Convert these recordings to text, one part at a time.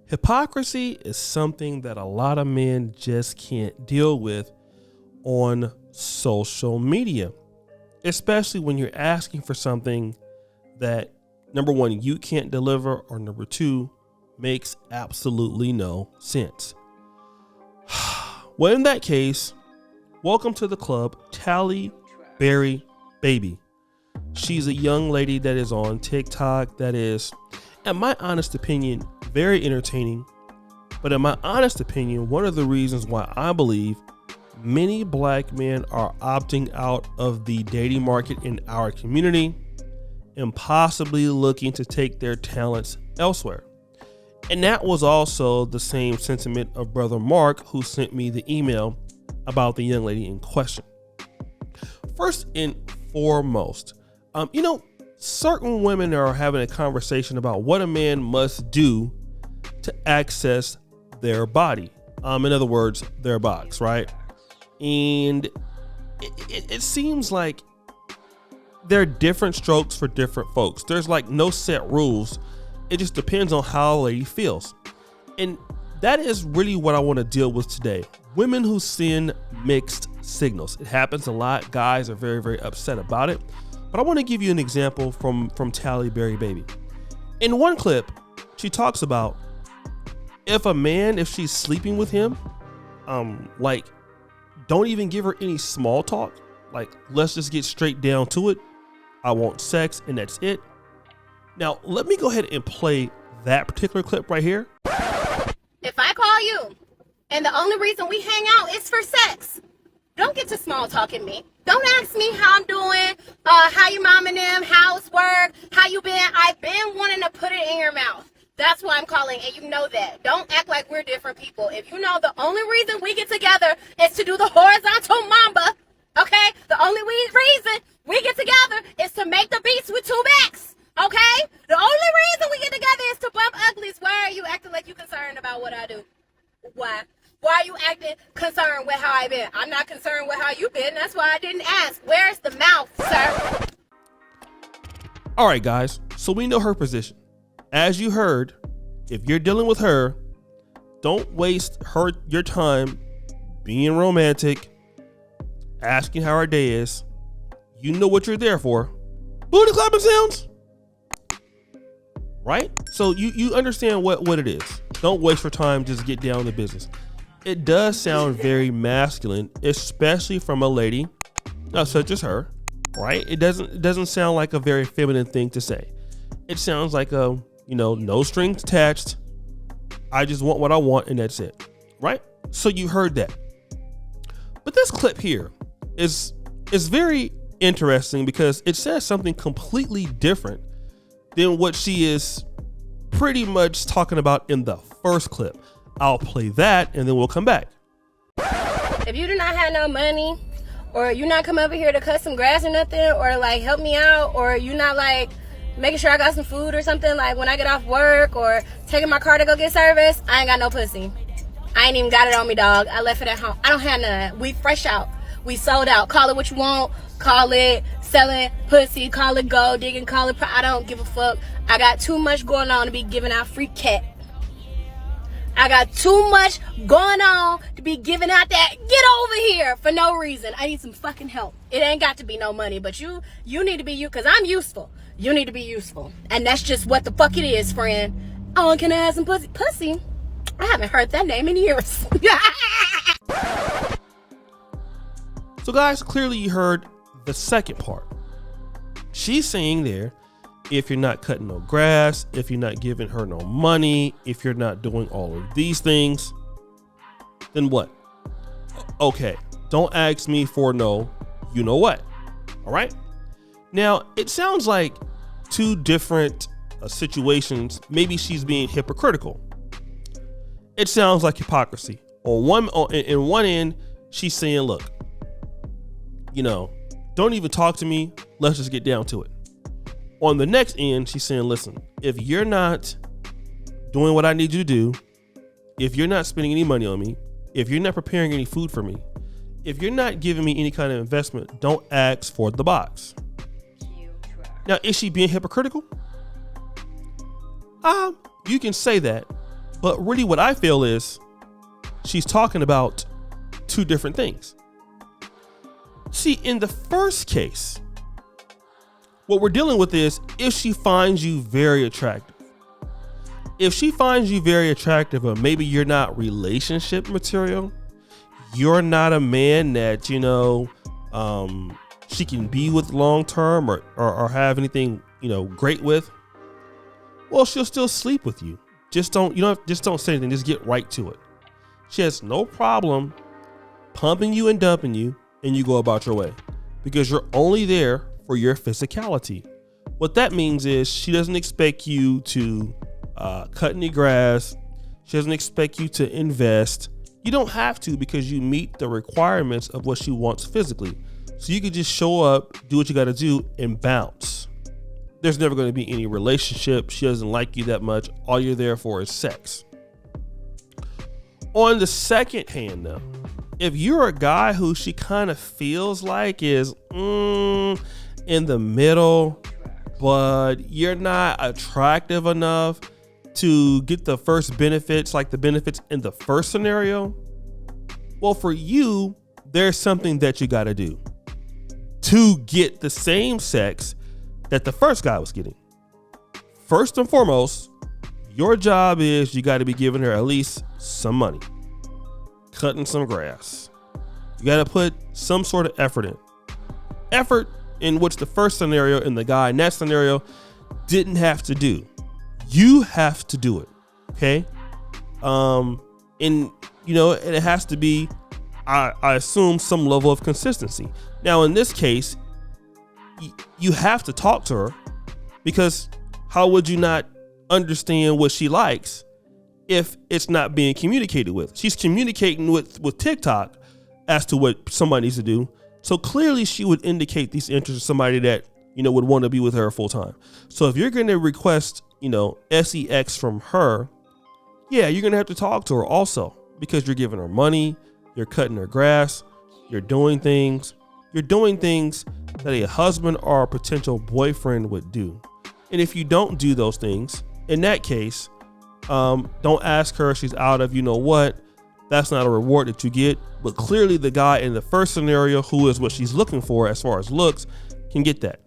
Hypocrisy is something that a lot of men just can't deal with on social media, especially when you're asking for something that, number one, you can't deliver, or number two, makes absolutely no sense. Well, in that case, welcome to the club, Talle Berry Baby. She's a young lady that is on TikTok that is, in my honest opinion, very entertaining. But in my honest opinion, one of the reasons why I believe many black men are opting out of the dating market in our community and possibly looking to take their talents elsewhere. And that was also the same sentiment of Brother Mark, who sent me the email about the young lady in question. First and foremost, certain women are having a conversation about what a man must do to access their body. In other words, their box, right? And it seems like there are different strokes for different folks. There's like no set rules. It just depends on how a lady feels. And that is really what I want to deal with today. Women who send mixed signals. It happens a lot. Guys are very, very upset about it. But I want to give you an example from Talle Berry Baby. In one clip, she talks about if she's sleeping with him, don't even give her any small talk. Like, let's just get straight down to it. I want sex and that's it. Now, let me go ahead and play that particular clip right here. If I call you and the only reason we hang out is for sex, don't get to small talking me. Don't ask me how I'm doing, how your mom and them, how's work, how you been. I've been wanting to put it in your mouth. That's why I'm calling, and you know that. Don't act like we're different people. If you know the only reason we get together is to do the horizontal mamba, okay? The only reason we get together is to make the beats with two backs. Okay? The only reason we get together is to bump uglies. Why are you acting like you concerned about what I do? Why? Why are you acting concerned with how I been? I'm not concerned with how you been. That's why I didn't ask. Where's the mouth, sir? All right, guys. So we know her position. As you heard, if you're dealing with her, don't waste your time being romantic, asking how her day is. You know what you're there for. Booty clapping sounds. Right? So you understand what it is. Don't waste your time, just get down to business. It does sound very masculine, especially from a lady such as her, right? It doesn't sound like a very feminine thing to say. It sounds like no strings attached. I just want what I want and that's it, right? So you heard that. But this clip here is very interesting because it says something completely different than what she is pretty much talking about in the first clip. I'll play that and then we'll come back. If you do not have no money, or you not come over here to cut some grass or nothing, or like help me out, or you not like making sure I got some food or something, like when I get off work, or taking my car to go get service, I ain't got no pussy. I ain't even got it on me, dog. I left it at home. I don't have none of that. We fresh out. We sold out. Call it what you want. Call it selling pussy. Call it gold digging. Call it. I don't give a fuck. I got too much going on to be giving out free cat. I got too much going on to be giving out that. Get over here for no reason. I need some fucking help. It ain't got to be no money, but you need to be you, because I'm useful. You need to be useful. And that's just what the fuck it is, friend. Oh, can I have some pussy? Pussy? I haven't heard that name in years. So guys, clearly you heard the second part. She's saying there, if you're not cutting no grass, if you're not giving her no money, if you're not doing all of these things, then what? Okay, don't ask me for no, you know what? All right. Now, it sounds like two different situations. Maybe she's being hypocritical. It sounds like hypocrisy. In one end, she's saying, look, don't even talk to me. Let's just get down to it. On the next end, she's saying, listen, if you're not doing what I need you to do, if you're not spending any money on me, if you're not preparing any food for me, if you're not giving me any kind of investment, don't ask for the box. Now, is she being hypocritical? You can say that But really what I feel is she's talking about two different things. See, in the first case, what we're dealing with is if she finds you very attractive. If she finds you very attractive, or maybe you're not relationship material, you're not a man that, you know, she can be with long term or have anything, you know, great with, well, she'll still sleep with you. Just don't say anything. Just get right to it. She has no problem pumping you and dumping you, and you go about your way because you're only there for your physicality. What that means is she doesn't expect you to cut any grass. She doesn't expect you to invest. You don't have to because you meet the requirements of what she wants physically. So you can just show up, do what you got to do, and bounce. There's never going to be any relationship. She doesn't like you that much. All you're there for is sex. On the second hand, though, if you're a guy who she kind of feels like is in the middle, but you're not attractive enough to get the first benefits, like the benefits in the first scenario, well, for you, there's something that you got to do to get the same sex that the first guy was getting. First and foremost, your job is you got to be giving her at least some money, cutting some grass. You got to put some sort of effort in. Effort in which the first scenario and the guy in that scenario didn't have to do. You have to do it. Okay. And you know, it has to be, I assume, some level of consistency. Now, in this case, you have to talk to her, because how would you not understand what she likes if it's not being communicated with? She's communicating with TikTok as to what somebody needs to do. So clearly she would indicate these interests to somebody that, you know, would want to be with her full time. So if you're going to request, you know, sex from her, yeah, you're going to have to talk to her also, because you're giving her money, you're cutting her grass, you're doing things that a husband or a potential boyfriend would do. And if you don't do those things, in that case, don't ask her if she's out of, you know what, that's not a reward that you get. But clearly the guy in the first scenario, who is what she's looking for as far as looks, can get that.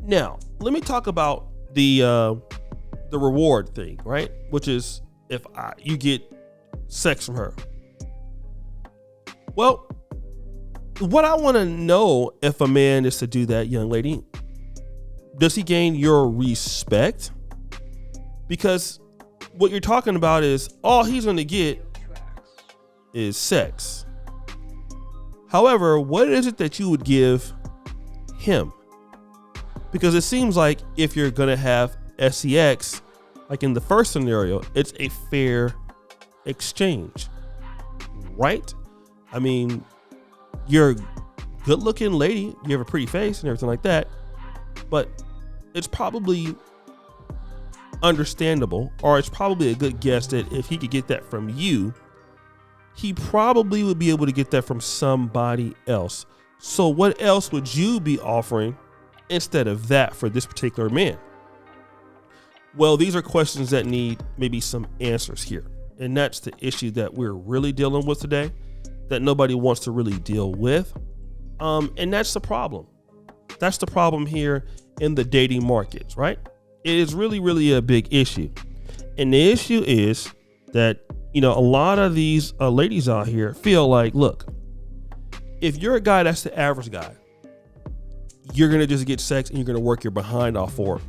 Now, let me talk about the reward thing, right? Which is if you get sex from her. Well, what I want to know, if a man is to do that, young lady, does he gain your respect? Because what you're talking about is all he's going to get is sex. However, what is it that you would give him? Because it seems like if you're going to have sex, like in the first scenario, it's a fair exchange, right? I mean, you're a good looking lady, you have a pretty face and everything like that, but it's probably understandable, or it's probably a good guess that if he could get that from you, he probably would be able to get that from somebody else. So what else would you be offering instead of that for this particular man? Well, these are questions that need maybe some answers here. And that's the issue that we're really dealing with today, that nobody wants to really deal with. And that's the problem. That's the problem here in the dating markets, right? It is really, really a big issue. And the issue is that, you know, a lot of these ladies out here feel like, look, if you're a guy that's the average guy, you're going to just get sex and you're going to work your behind off for it.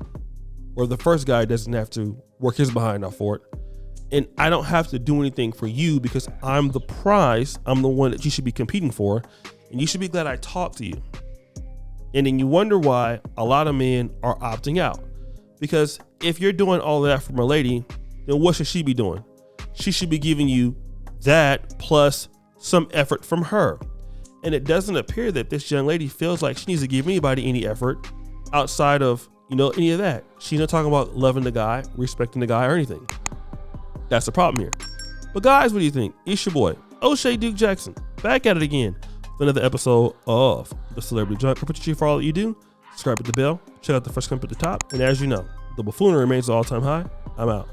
Or the first guy doesn't have to work his behind off for it. And I don't have to do anything for you because I'm the prize. I'm the one that you should be competing for. And you should be glad I talked to you. And then you wonder why a lot of men are opting out. Because if you're doing all of that from a lady, then what should she be doing? She should be giving you that plus some effort from her. And it doesn't appear that this young lady feels like she needs to give anybody any effort outside of, you know, any of that. She's not talking about loving the guy, respecting the guy, or anything. That's the problem here. But guys, what do you think? It's your boy, O'Shea Duke Jackson, back at it again with another episode of The Celebrity Junk. Appreciate you for all that you do. Subscribe with the bell. Check out the first comment at the top. And as you know, the buffoonery remains all-time high. I'm out.